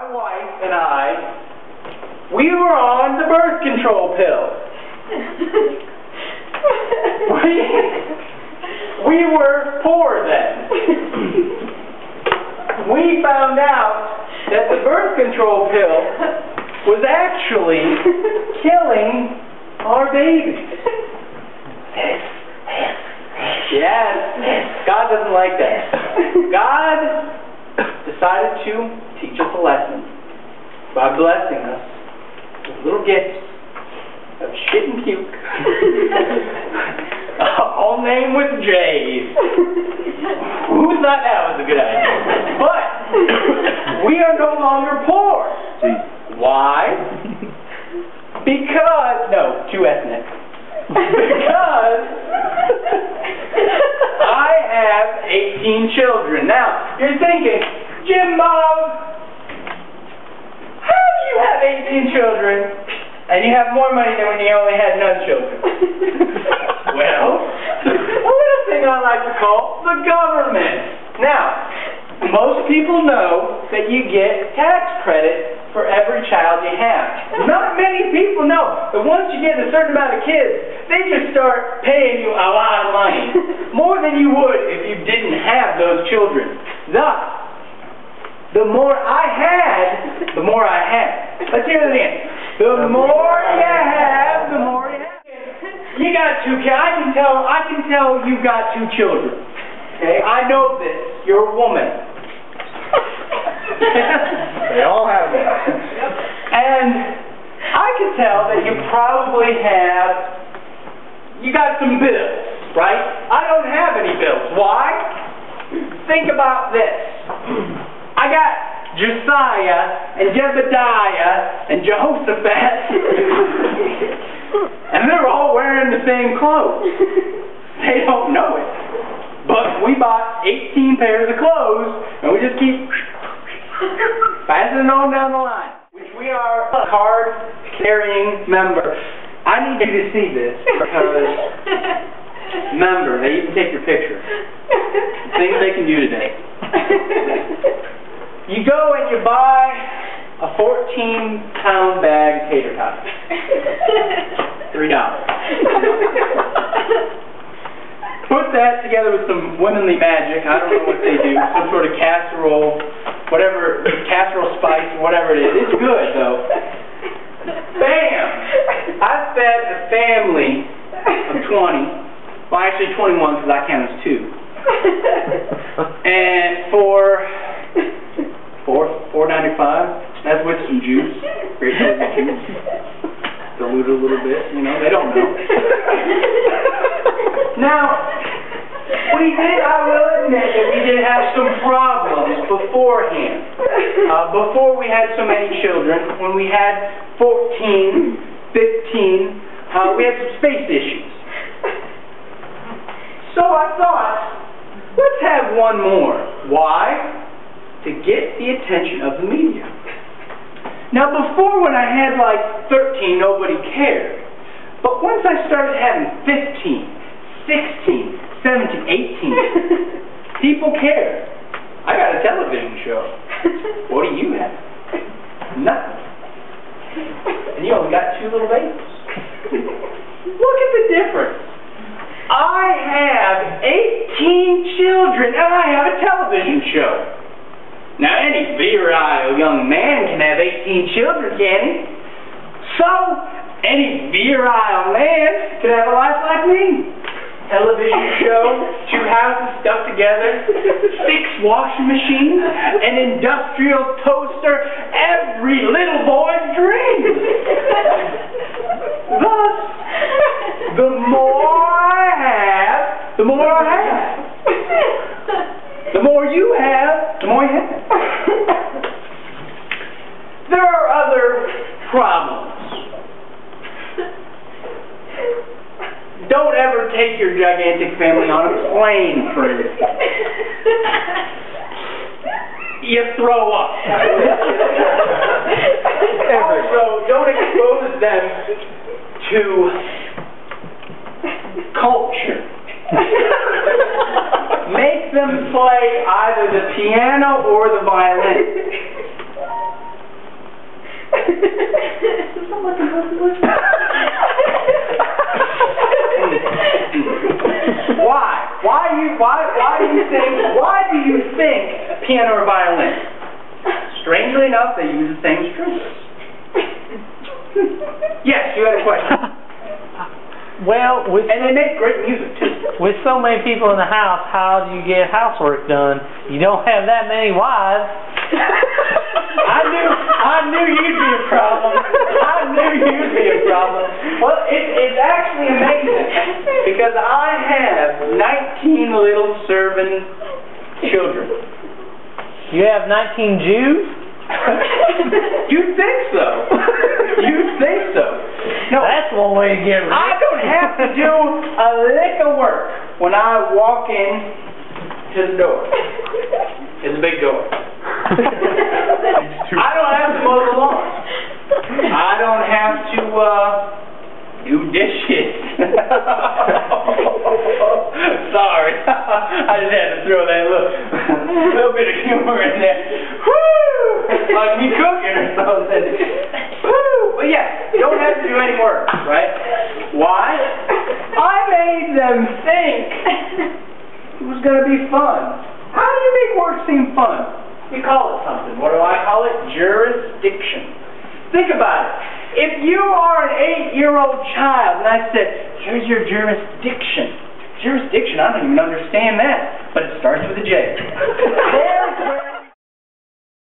my wife and I, we were on the birth control pill. We were poor then. We found out that the birth control pill was actually killing our babies. Yes, God doesn't like that. God decided to teach us a lesson by blessing us with little gifts of shit and puke, all named with J's. Who thought that was a good idea? But we are no longer poor. Why? Because, no, too ethnic. Because I have 18 children. Now, you're thinking, Jim Bob, how do you have 18 children and you have more money than when you only had none children? Well, a little thing I like to call the government. Now, most people know that you get tax credit for every child you have. Not many people know that once you get a certain amount of kids, they just start paying you a lot of money. More than you would if you didn't have those children. Thus, the more I had, the more I had. Let's hear it again. The more you have, the more you have. You got 2 kids. I can tell you got 2 children. Okay? I know this. You're a woman. They all have it. And I can tell that you probably you got some bills, right? I don't have any bills. Why? Think about this. I got Josiah and Jebediah and Jehoshaphat, and they're all wearing the same clothes. They don't know it. But we bought 18 pairs of clothes, and we just keep passing it on down the line. Which we are a card-carrying member. I need you to see this, because member, they even take your picture. Things they can do today. You go and you buy a 14-pound bag of tater tots. $3. Put that together with some womanly magic. I don't know what they do. Some sort of casserole, whatever, casserole spice, whatever it is. It's good, though. Bam! I fed a family of 20. Well, actually 21 because I count as 2. And for $4.95, that's with some juice. Great juice. Dilute a little bit, you know, they don't know. Now, I will admit that we did have some problems beforehand. Before we had so many children, when we had 14, 15, we had some space issues. So I thought, let's have one more. Why? To get the attention of the media. Now before, when I had like 13, nobody cared. But once I started having 15, 16, 17, 18, people care. I got a television show. What do you have? Nothing. And you only got 2 little babies. Look at the difference. I have 18 children and I have a television show. Now, any virile young man can have 18 children, can he? So, any virile man can have a life like me. Television show, 2 houses stuck together, 6 washing machines, an industrial toaster, every little boy's dream. Thus, the more I have, the more I have. The more you have, the more you have. There are other problems. Don't ever take your gigantic family on a plane, for instance. You throw up. Also, don't expose them to culture. Make them play either the piano or the violin. Why do you think piano or violin? Strangely enough, they use the same strings. Yes, you had a question. Well, and they make great music too. With so many people in the house, how do you get housework done? You don't have that many wives. I knew you'd be a problem. Well, it's actually amazing because I have 19 little serving children. You have 19 Jews? You'd think so. You'd think so. No, that's one way to get rid. I don't have to do a lick of work when I walk in to the door. It's a big door. I don't have to mow the lawn. I don't have to do dishes. Sorry. I just had to throw that little bit of humor in there. Woo! Like me cooking or something. Woo! But yeah, you don't have to do any work, right? Why? I made them think it was going to be fun. How do you make work seem fun? You call it something. What do I call it? Jurisdiction. Think about it. If you are an 8-year-old child and I said, here's your jurisdiction. Jurisdiction, I don't even understand that. But it starts with a J. There's where